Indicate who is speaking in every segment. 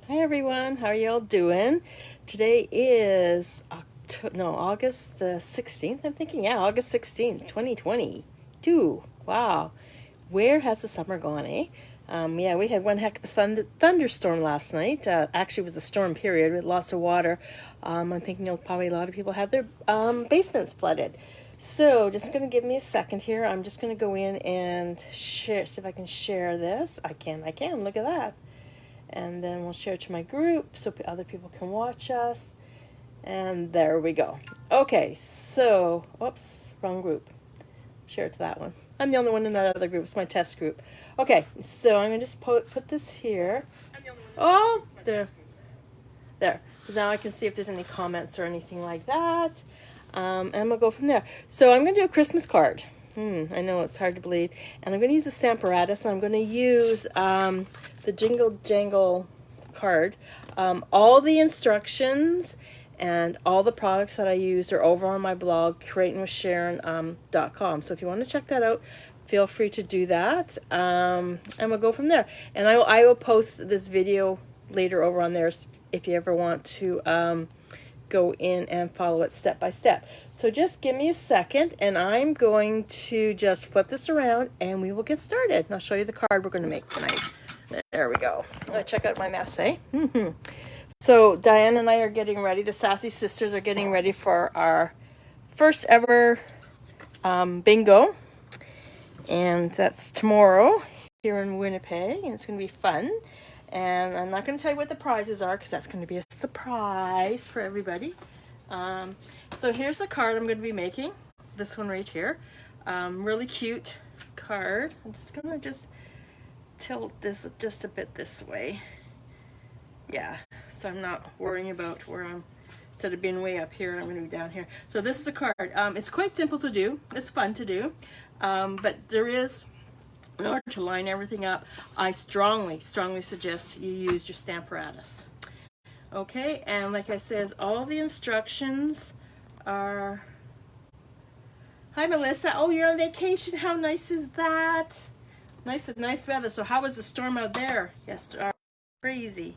Speaker 1: Hi everyone, how are y'all doing? Today is August the 16th, I'm thinking. Yeah, August 16th, 2022. Wow. Where has the summer gone, eh? Yeah, we had one heck of a thunderstorm last night. Actually, it was a storm period with lots of water. I'm thinking probably a lot of people had their basements flooded. So, just going to give me a second here. I'm just going to go in and share, see if I can share this. I can. Look at that. And then we'll share it to my group so other people can watch us. And there we go. Okay, so, oops, wrong group. Share it to that one. I'm the only one in that other group. It's my test group. Okay, so I'm going to just put this here. Oh, there. There. So now I can see if there's any comments or anything like that. And we'll go from there. So I'm going to do a Christmas card. I know it's hard to believe. And I'm going to use the Stamparatus. And I'm going to use the Jingle Jingle card. All the instructions and all the products that I use are over on my blog, creatingwithsharon.com. So if you want to check that out, feel free to do that. And we'll go from there. And I will post this video later over on there if you ever want to go in and follow it step by step. So just give me a second and I'm going to just flip this around and we will get started. And I'll show you the card we're going to make tonight. There we go. Let's check out my mess, eh? So Diane and I are getting ready. The Sassy Sisters are getting ready for our first ever bingo. And that's tomorrow here in Winnipeg. And it's going to be fun. And I'm not going to tell you what the prizes are because that's going to be a surprise for everybody. So here's the card I'm going to be making. This one right here. Really cute card. I'm just going to tilt this just a bit this way. Yeah, so I'm not worrying about where I'm, instead of being way up here, I'm going to be down here. So this is a card. It's quite simple to do. It's fun to do. But there is, in order to line everything up, I strongly suggest you use your Stamparatus. Okay, and like I says, all the instructions are... Hi, Melissa. Oh, you're on vacation. How nice is that? Nice weather. So how was the storm out there? Yes, crazy.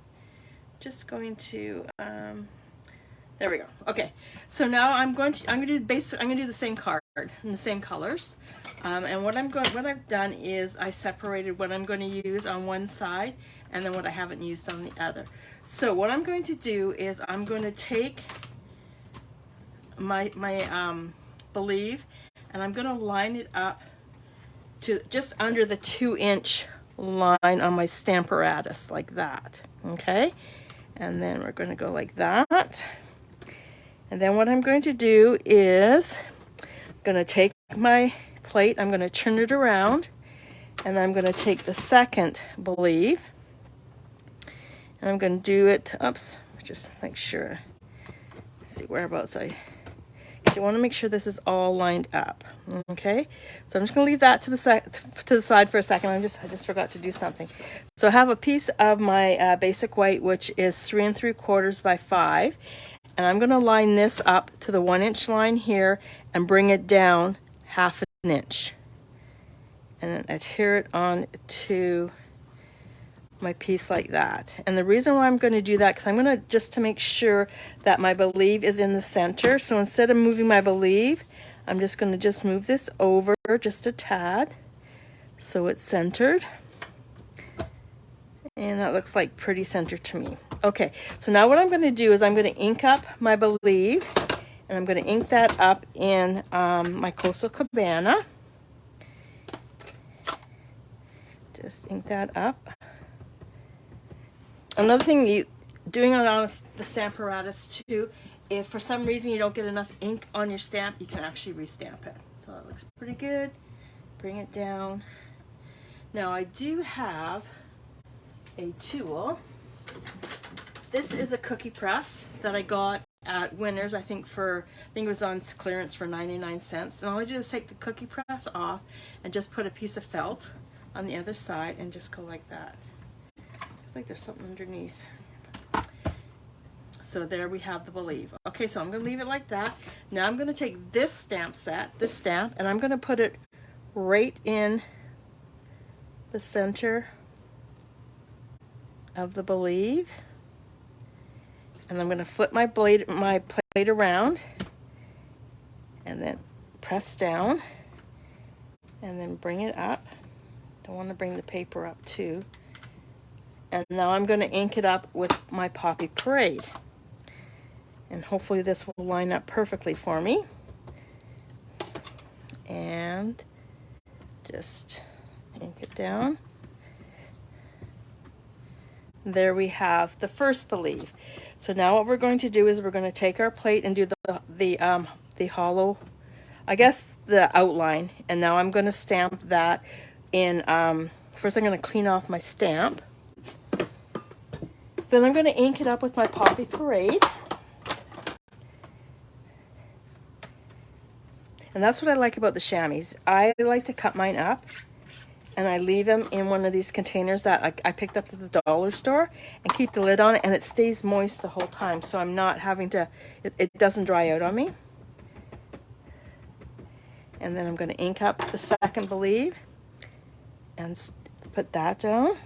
Speaker 1: Just going to... there we go. Okay, so now I'm going to do the same card in the same colors, and what I've done is I separated what I'm going to use on one side and then what I haven't used on the other. So what I'm going to do is I'm going to take my Believe, and I'm going to line it up to just under the 2-inch line on my Stamparatus like that. Okay, and then we're going to go like that. And then what I'm going to do is I'm going to take my plate, I'm going to turn it around, and then I'm going to take the second Believe, and I'm going to do it, oops, just make sure, let's see whereabouts because you want to make sure this is all lined up. Okay, so I'm just going to leave that to the side for a second. I just forgot to do something. So I have a piece of my basic white, which is 3 3/4 by 5. And I'm going to line this up to the 1-inch line here and bring it down 1/2 inch. And then adhere it on to my piece like that. And the reason why I'm going to do that, because I'm going to just to make sure that my Believe is in the center. So instead of moving my Believe, I'm just going to move this over just a tad so it's centered. And that looks like pretty center to me. Okay, so now what I'm going to do is I'm going to ink up my Believe, and I'm going to ink that up in my Coastal Cabana. Just ink that up. Another thing doing on the Stamparatus too, if for some reason you don't get enough ink on your stamp, you can actually restamp it. So that looks pretty good. Bring it down. Now I do have a tool. This is a cookie press that I got at Winners, I think it was on clearance for 99 cents. And all I do is take the cookie press off and just put a piece of felt on the other side and just go like that. It's like there's something underneath. So there we have the Believe. Okay, so I'm going to leave it like that. Now I'm going to take this stamp, and I'm going to put it right in the center of the Believe. And I'm going to flip my plate around and then press down and then bring it up. Don't want to bring the paper up too. And now I'm going to ink it up with my Poppy Parade. And hopefully this will line up perfectly for me. And just ink it down. There we have the first Believe. So now what we're going to do is we're going to take our plate and do the hollow, I guess the outline. And now I'm going to stamp that in, first I'm going to clean off my stamp. Then I'm going to ink it up with my Poppy Parade. And that's what I like about the chamois. I like to cut mine up and I leave them in one of these containers that I picked up at the dollar store and keep the lid on it, and it stays moist the whole time, so I'm not having to, it doesn't dry out on me. And then I'm going to ink up the second Believe and put that down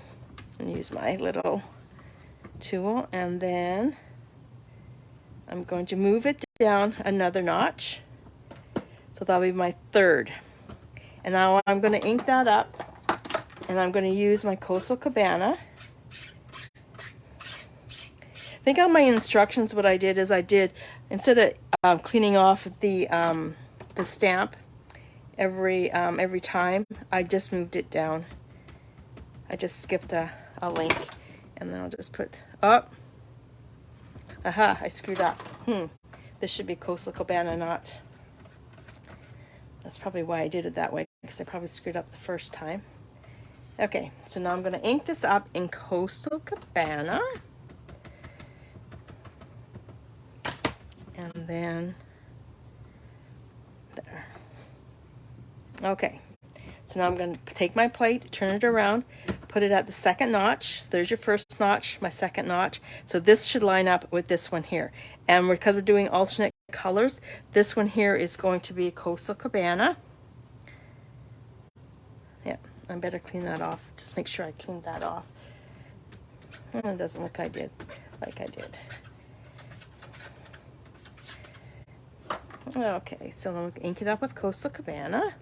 Speaker 1: and use my little tool, and then I'm going to move it down another notch. So that'll be my third. And now I'm going to ink that up, and I'm going to use my Coastal Cabana. I think on my instructions what I did is instead of cleaning off the stamp every time, I just moved it down. I just skipped a link, and then I'll just put up. Aha, I screwed up. This should be Coastal Cabana, not. That's probably why I did it that way, because I probably screwed up the first time. Okay, so now I'm going to ink this up in Coastal Cabana. And then there. Okay, so now I'm going to take my plate, turn it around, put it at the second notch. So there's your first notch, my second notch. So this should line up with this one here. And because we're doing alternate colors, this one here is going to be Coastal Cabana. Yeah, I better clean that off. Just make sure I cleaned that off. It doesn't look like I did. Okay, so I'm going to ink it up with Coastal Cabana.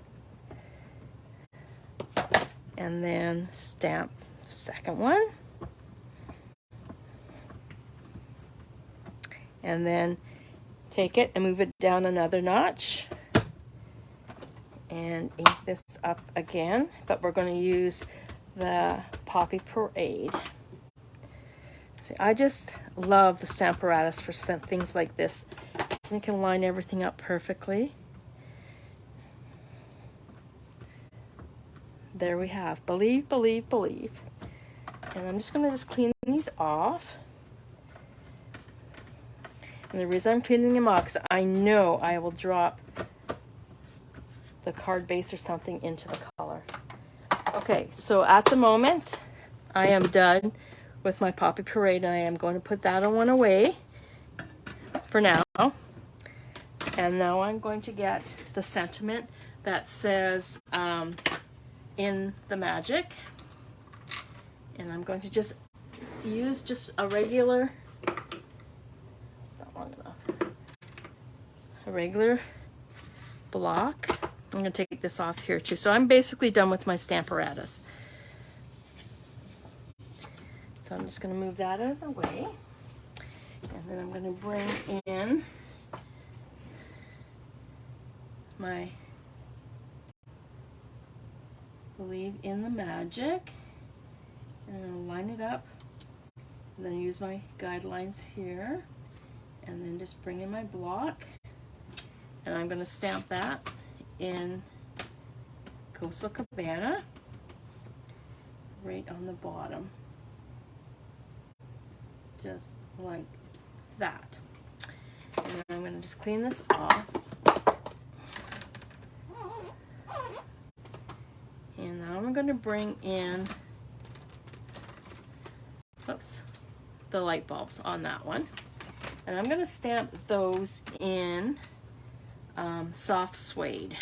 Speaker 1: And then stamp the second one. And then take it and move it down another notch. And ink this up again, but we're going to use the Poppy Parade. See, I just love the Stamparatus for things like this. You can line everything up perfectly. There we have Believe, Believe, Believe. And I'm just going to clean these off. And the reason I'm cleaning them off is I know I will drop the card base or something into the color. Okay, so at the moment I am done with my Poppy Parade, and I am going to put that one away for now. And now I'm going to get the sentiment that says in the magic, and I'm going to just use just a regular, it's not long enough, a regular block. I'm going to take this off here too. So I'm basically done with my Stamparatus. So I'm just going to move that out of the way, and then I'm going to bring in my Believe in the Magic, and I'm going to line it up, and then use my guidelines here, and then just bring in my block, and I'm going to stamp that in Coastal Cabana right on the bottom, just like that. And then I'm going to just clean this off. And now I'm going to bring in, oops, the light bulbs on that one. And I'm going to stamp those in soft suede.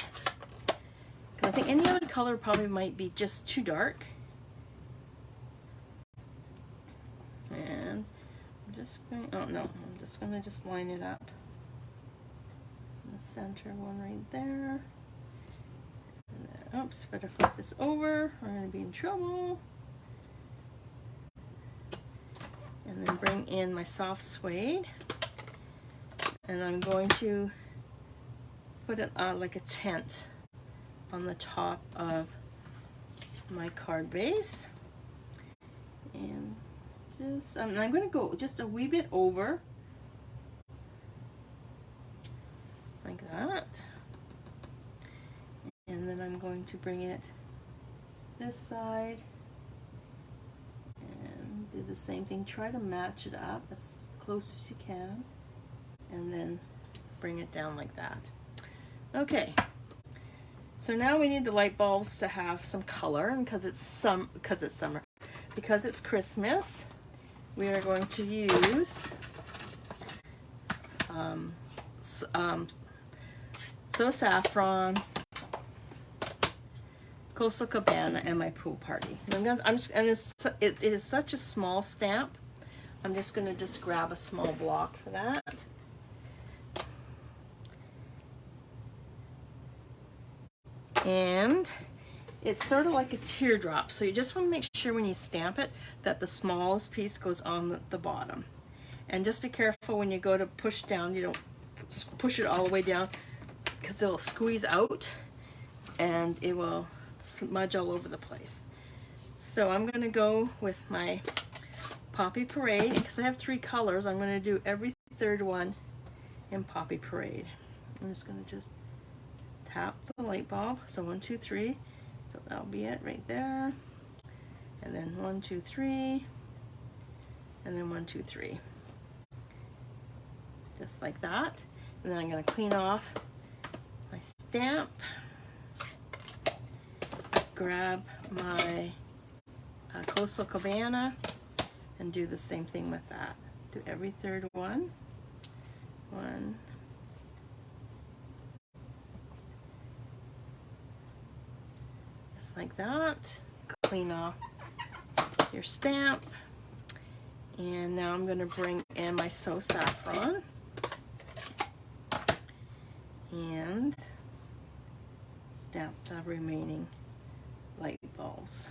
Speaker 1: I think any other color probably might be just too dark. And I'm just going, oh no, I'm just going to just line it up. The center one right there. And then, oops, better flip this over. I'm going to be in trouble. And then bring in my soft suede. And I'm going to put it like a tent on the top of my card base. And just, I'm going to go just a wee bit over. Like that. And then I'm going to bring it this side and do the same thing. Try to match it up as close as you can, and then bring it down like that. Okay, so now we need the light bulbs to have some color, and because it's summer, because it's Christmas, we are going to use So Saffron, Coastal Cabana, and my pool party. And it is such a small stamp. I'm just going to just grab a small block for that. And it's sort of like a teardrop, so you just want to make sure when you stamp it that the smallest piece goes on the bottom. And just be careful when you go to push down, you don't push it all the way down, because it'll squeeze out and it will smudge all over the place. So I'm going to go with my Poppy Parade, because I have 3 colors. I'm going to do every third one in Poppy Parade. I'm just going to just tap the light bulb. So 1, 2, 3. So that'll be it right there. And then 1, 2, 3. And then 1, 2, 3. Just like that. And then I'm going to clean off my stamp, grab my Coastal Cabana, and do the same thing with that. Do every third one. 1, just like that. Clean off your stamp. And now I'm going to bring in my So Saffron and stamp the remaining light bulbs.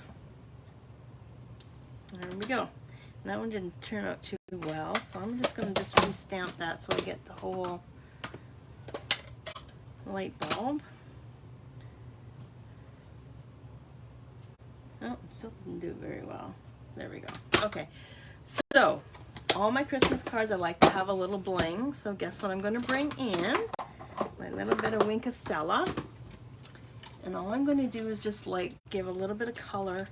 Speaker 1: There we go. And that one didn't turn out too well, so I'm just going to just re-stamp that so I get the whole light bulb. Oh, still didn't do very well. There we go. Okay, so all my Christmas cards, I like to have a little bling, so guess what I'm going to bring in? My little bit of Winkastella. And all I'm going to do is just like give a little bit of color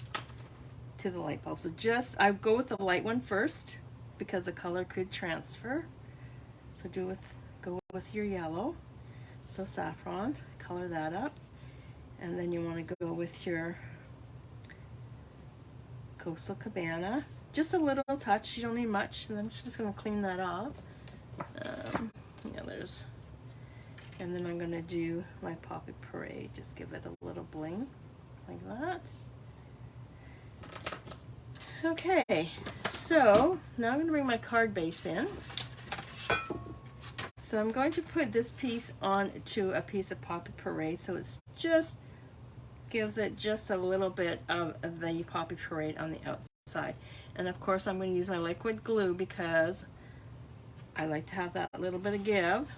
Speaker 1: to the light bulb. So just, I go with the light one first because the color could transfer. So go with your yellow. So Saffron, color that up. And then you want to go with your Coastal Cabana. Just a little touch, you don't need much. And I'm just going to clean that off. And then I'm going to do my Poppy Parade. Just give it a little bling like that. Okay, so now I'm going to bring my card base in. So I'm going to put this piece onto a piece of Poppy Parade, so it's just gives it just a little bit of the Poppy Parade on the outside. And of course I'm going to use my liquid glue because I like to have that little bit of give.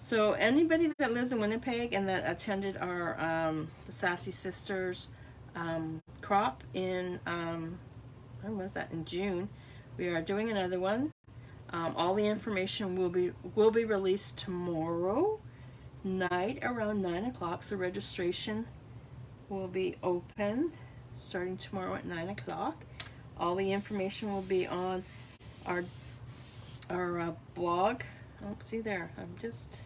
Speaker 1: So anybody that lives in Winnipeg and that attended our the Sassy Sisters crop in when was that? In June. We are doing another one. All the information will be released tomorrow night around 9 o'clock. So registration will be open starting tomorrow at 9 o'clock. All the information will be on our blog. Oh, see there. I'm just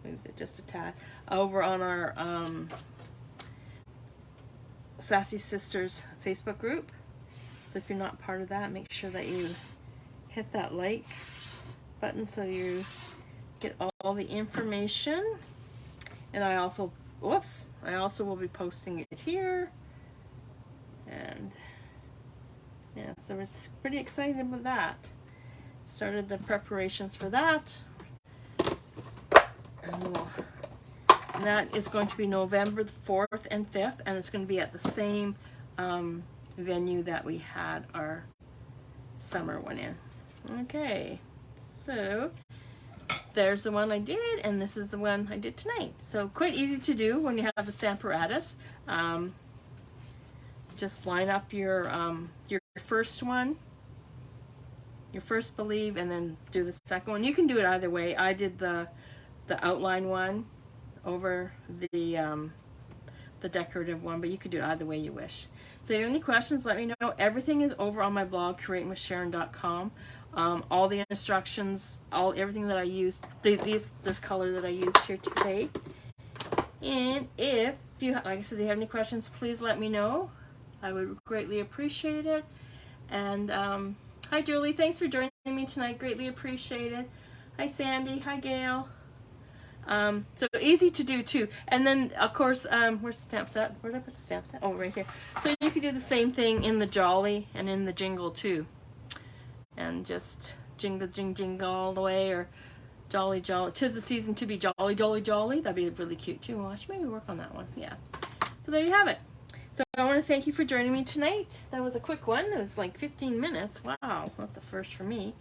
Speaker 1: moved it just a tad. Over on our Sassy Sisters Facebook group. So if you're not part of that, make sure that you hit that like button so you get all the information. And I also whoops, I also will be posting it here. And yeah, so we're pretty excited about that. Started the preparations for that. And that is going to be November the 4th and 5th, and it's going to be at the same venue that we had our summer one in. Okay, so there's the one I did, and this is the one I did tonight. So quite easy to do when you have the Stamparatus. Just line up your first one, your first believe, and then do the second one. You can do it either way. I did the outline one over the decorative one, but you could do it either way you wish. So if you have any questions, let me know. Everything is over on my blog, creatingwithsharon.com. All the instructions, everything that I used, this color that I used here today. And if you, like I said, if you have any questions, please let me know. I would greatly appreciate it. And hi Julie, thanks for joining me tonight. Greatly appreciate it. Hi Sandy. Hi Gail. So easy to do too. And then of course, where's the stamp set? Where did I put the stamp set? Oh, right here. So you can do the same thing in the Jolly and in the Jingle too. And just jingle, jingle, jingle all the way, or jolly, jolly. 'Tis the season to be jolly, jolly, jolly. That'd be really cute too. Well, I should maybe work on that one. Yeah. So there you have it. So I want to thank you for joining me tonight. That was a quick one. It was like 15 minutes. Wow, that's a first for me.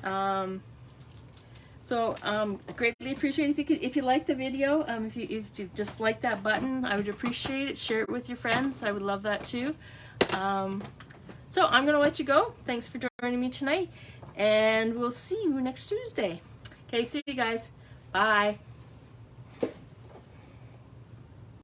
Speaker 1: I greatly appreciate it if you like the video. If you just like that button, I would appreciate it. Share it with your friends. I would love that too. So I'm gonna let you go. Thanks for joining me tonight, and we'll see you next Tuesday. Okay, see you guys. Bye.